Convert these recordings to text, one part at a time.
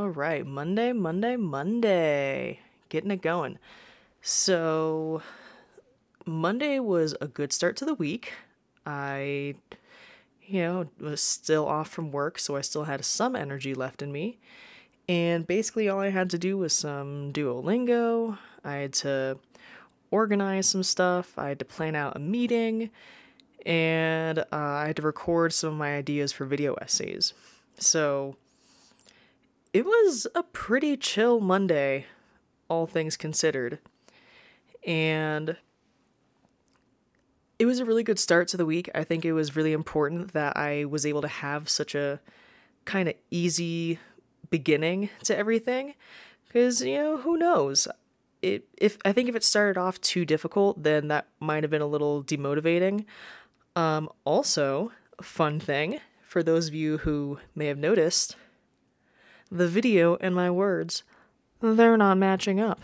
All right, Monday, Monday, Monday. Getting it going. So, Monday was a good start to the week. I, was still off from work, so I still had some energy left in me. And basically, all I had to do was some Duolingo. I had to organize some stuff. I had to plan out a meeting. And I had to record some of my ideas for video essays. So, it was a pretty chill Monday, all things considered. And it was a really good start to the week. I think it was really important that I was able to have such a kind of easy beginning to everything. Because, who knows? If it started off too difficult, then that might have been a little demotivating. Also, a fun thing, for those of you who may have noticed, the video and my words, they're not matching up.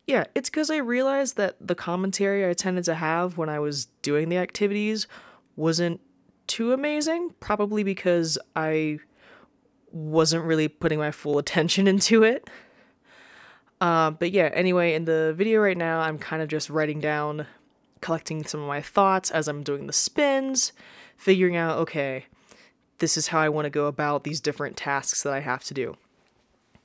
Yeah, it's because I realized that the commentary I tended to have when I was doing the activities wasn't too amazing, probably because I wasn't really putting my full attention into it. But yeah, anyway, in the video right now, I'm kind of just writing down, collecting some of my thoughts as I'm doing the spins, figuring out, okay, this is how I want to go about these different tasks that I have to do.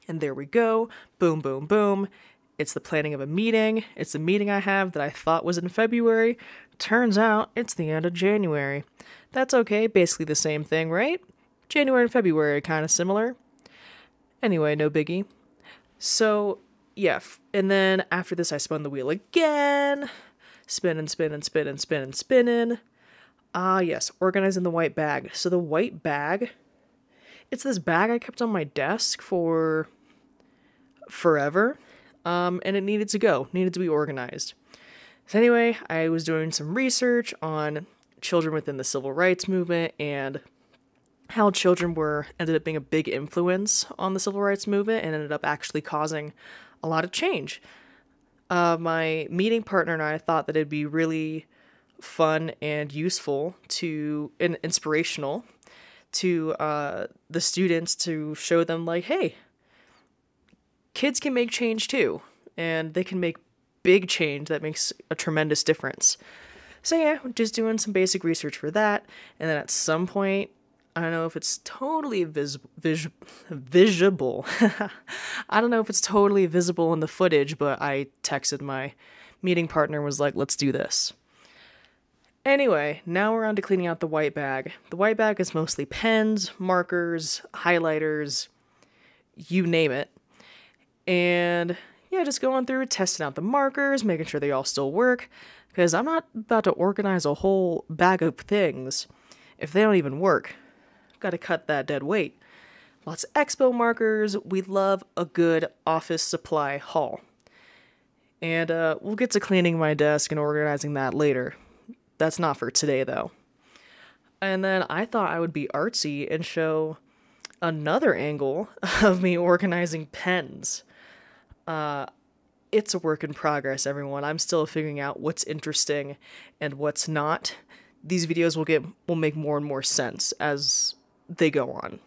And there we go. Boom, boom, boom. It's the planning of a meeting. It's the meeting I have that I thought was in February. Turns out it's the end of January. That's okay. Basically the same thing, right? January and February are kind of similar. Anyway, no biggie. So, yeah. And then after this, I spun the wheel again. Spin and spin and spin and spin and spinning. Yes, organizing the white bag. So the white bag, it's this bag I kept on my desk for forever, and it needed to be organized. So anyway, I was doing some research on children within the civil rights movement and how children ended up being a big influence on the civil rights movement and ended up actually causing a lot of change. My meeting partner and I thought that it'd be really fun and useful and inspirational to the students to show them, like, hey, kids can make change too, and they can make big change that makes a tremendous difference. So yeah, just doing some basic research for that, and then at some point, I don't know if it's totally visible. I don't know if it's totally visible in the footage, but I texted my meeting partner and was like, let's do this. Anyway, now we're on to cleaning out the white bag. The white bag is mostly pens, markers, highlighters, you name it. And yeah, just going through, testing out the markers, making sure they all still work, because I'm not about to organize a whole bag of things if they don't even work. Got to cut that dead weight. Lots of expo markers. We love a good office supply haul. And we'll get to cleaning my desk and organizing that later. That's not for today, though. And then I thought I would be artsy and show another angle of me organizing pens. It's a work in progress, everyone. I'm still figuring out what's interesting and what's not. These videos will make more and more sense as they go on.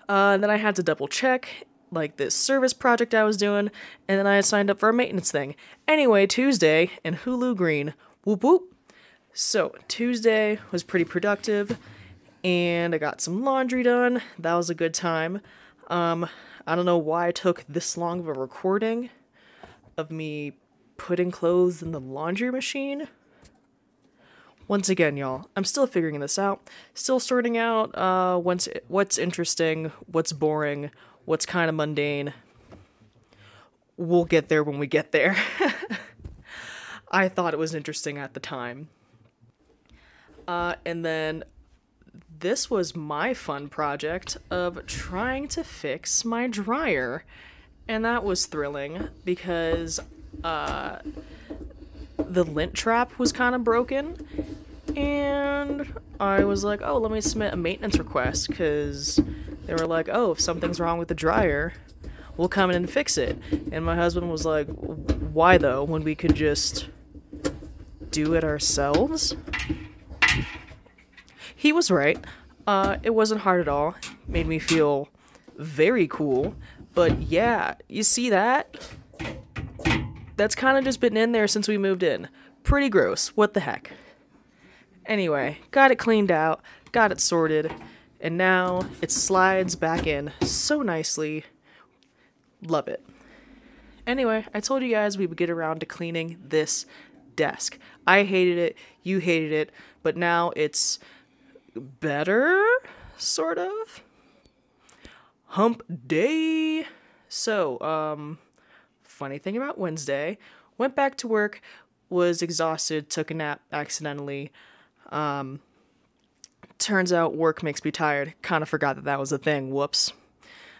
And then I had to double check, like, this service project I was doing, and then I signed up for a maintenance thing. Anyway, Tuesday and Hulu Green. Whoop whoop. So, Tuesday was pretty productive, and I got some laundry done. That was a good time. I don't know why I took this long of a recording of me putting clothes in the laundry machine. Once again, y'all, I'm still figuring this out. Still sorting out what's interesting, what's boring, what's kind of mundane. We'll get there when we get there. I thought it was interesting at the time. And then this was my fun project of trying to fix my dryer. And that was thrilling because the lint trap was kind of broken. And I was like, oh, let me submit a maintenance request, because they were like, oh, if something's wrong with the dryer, we'll come in and fix it. And my husband was like, why though, when we could just do it ourselves? He was right. It wasn't hard at all. Made me feel very cool. But yeah, you see that? That's kind of just been in there since we moved in. Pretty gross. What the heck? Anyway, got it cleaned out, got it sorted, and now it slides back in so nicely. Love it. Anyway, I told you guys we would get around to cleaning this desk. I hated it, you hated it, but now it's better, sort of. Hump day. So, funny thing about Wednesday, went back to work, was exhausted, took a nap accidentally. Turns out work makes me tired. Kind of forgot that that was a thing. Whoops.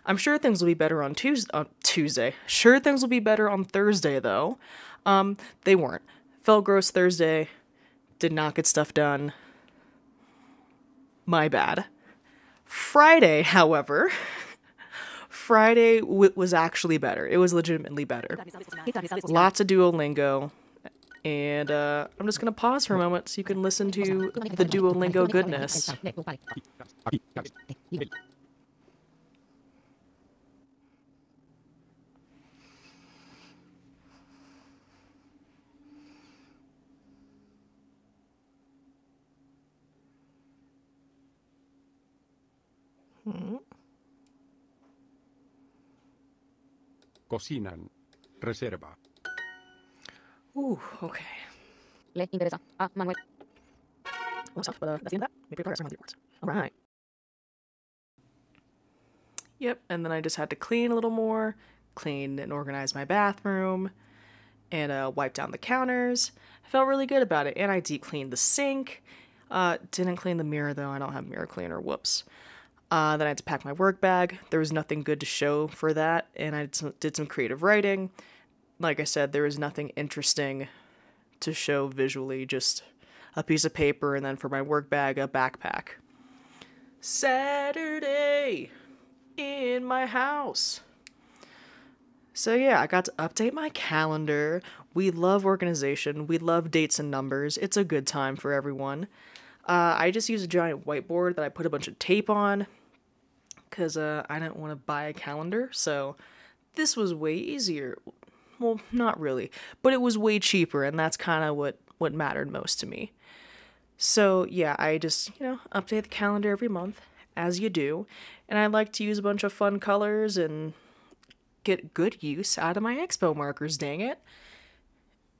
I'm sure things will be better on Tuesday. Sure things will be better on Thursday, though. They weren't. Felt gross Thursday. Did not get stuff done. My bad. Friday, however... Friday was actually better. It was legitimately better. Lots of Duolingo. And I'm just going to pause for a moment so you can listen to the Duolingo goodness. Cocinan. Reserva. Ooh, okay. Le interesa a Manuel. But that's the end of that. Maybe progress around the awards. All right. Yep, and then I just had to clean a little more, clean and organize my bathroom, and wipe down the counters. I felt really good about it, and I deep cleaned the sink. Didn't clean the mirror though. I don't have mirror cleaner. Whoops. Then I had to pack my work bag. There was nothing good to show for that, and I did some creative writing. Like I said, there was nothing interesting to show visually, just a piece of paper, and then for my work bag, a backpack. Saturday in my house. So yeah, I got to update my calendar. We love organization. We love dates and numbers. It's a good time for everyone. I just used a giant whiteboard that I put a bunch of tape on because I didn't want to buy a calendar, so this was way easier. Well, not really, but it was way cheaper, and that's kind of what mattered most to me. So yeah, I just, update the calendar every month, as you do, and I like to use a bunch of fun colors and get good use out of my expo markers, dang it.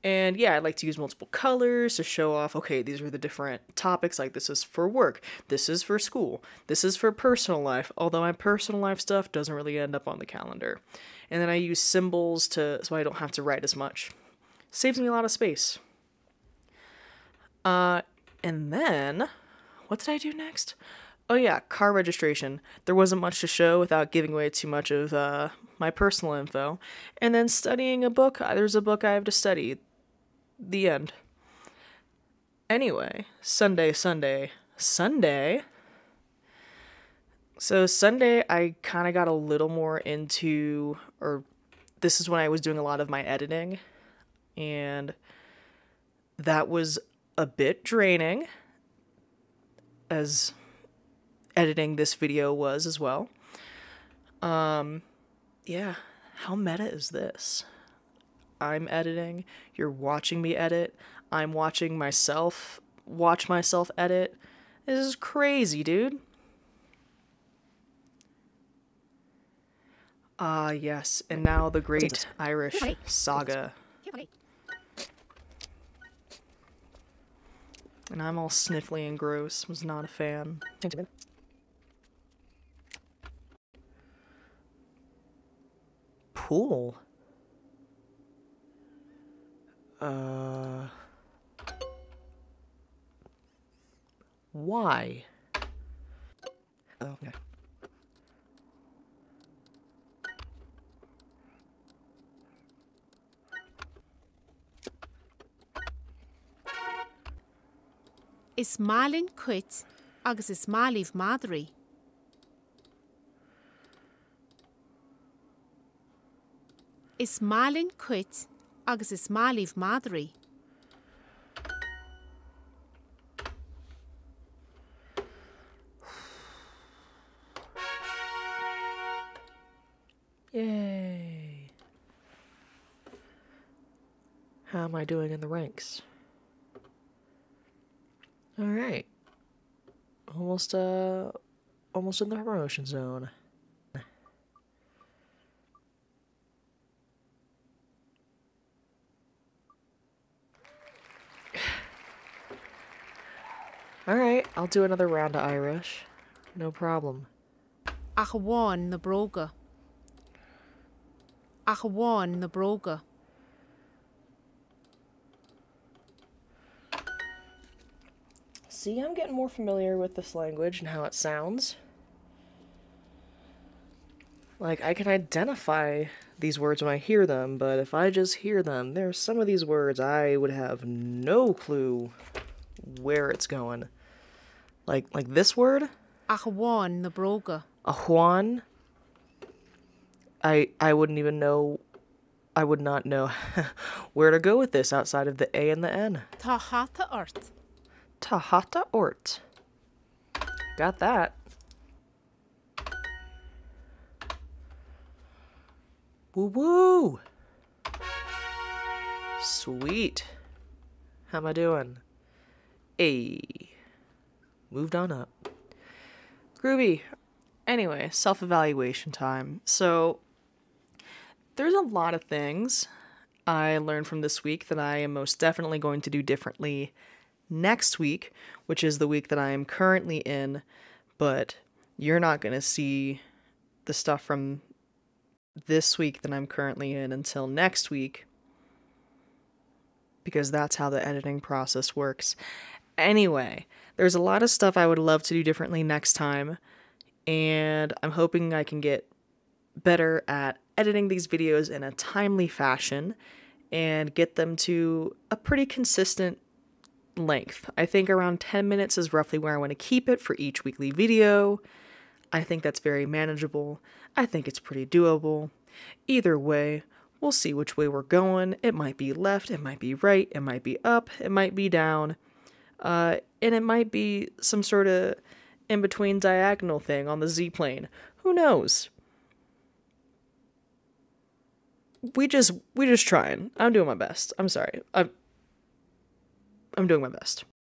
And yeah, I like to use multiple colors to show off, okay, these are the different topics, like this is for work, this is for school, this is for personal life, although my personal life stuff doesn't really end up on the calendar. And then I use symbols so I don't have to write as much. Saves me a lot of space. And then, what did I do next? Oh yeah, car registration. There wasn't much to show without giving away too much of my personal info. And then studying a book. There's a book I have to study. The end. Anyway, Sunday. So Sunday, I kind of got a little more into, or this is when I was doing a lot of my editing, and that was a bit draining, as editing this video was as well. Yeah, how meta is this? I'm editing, you're watching me edit, I'm watching myself watch myself edit. This is crazy, dude. Yes, and now the great Irish saga. And I'm all sniffly and gross, was not a fan. Pool? Why? Oh, okay. Is Marlin quit agus is Marlíh Madri? Is Marlin quit agus is Marlíh Madri? Yay. How am I doing in the ranks? Alright. Almost in the promotion zone. Alright, I'll do another round of Irish. No problem. Ach bháin na bróga. Ach bháin na bróga. See, I'm getting more familiar with this language and how it sounds. Like, I can identify these words when I hear them, but if I just hear them, there's some of these words I would have no clue where it's going. Like this word? Ach bháin na bróga. A Juan? I wouldn't even know, I would not know where to go with this outside of the A and the N. Tá hata ort. Tahata Ort. Got that. Woo woo! Sweet. How am I doing? Ayy. Moved on up. Groovy. Anyway, self-evaluation time. So, there's a lot of things I learned from this week that I am most definitely going to do differently next week, which is the week that I am currently in, but you're not going to see the stuff from this week that I'm currently in until next week, because that's how the editing process works. Anyway, there's a lot of stuff I would love to do differently next time, and I'm hoping I can get better at editing these videos in a timely fashion and get them to a pretty consistent length. I think around 10 minutes is roughly where I want to keep it for each weekly video. I think that's very manageable. I think it's pretty doable. Either way, we'll see which way we're going. It might be left, it might be right, it might be up, it might be down, and it might be some sort of in-between diagonal thing on the Z-plane. Who knows? We just trying. I'm doing my best. I'm sorry. I'm doing my best.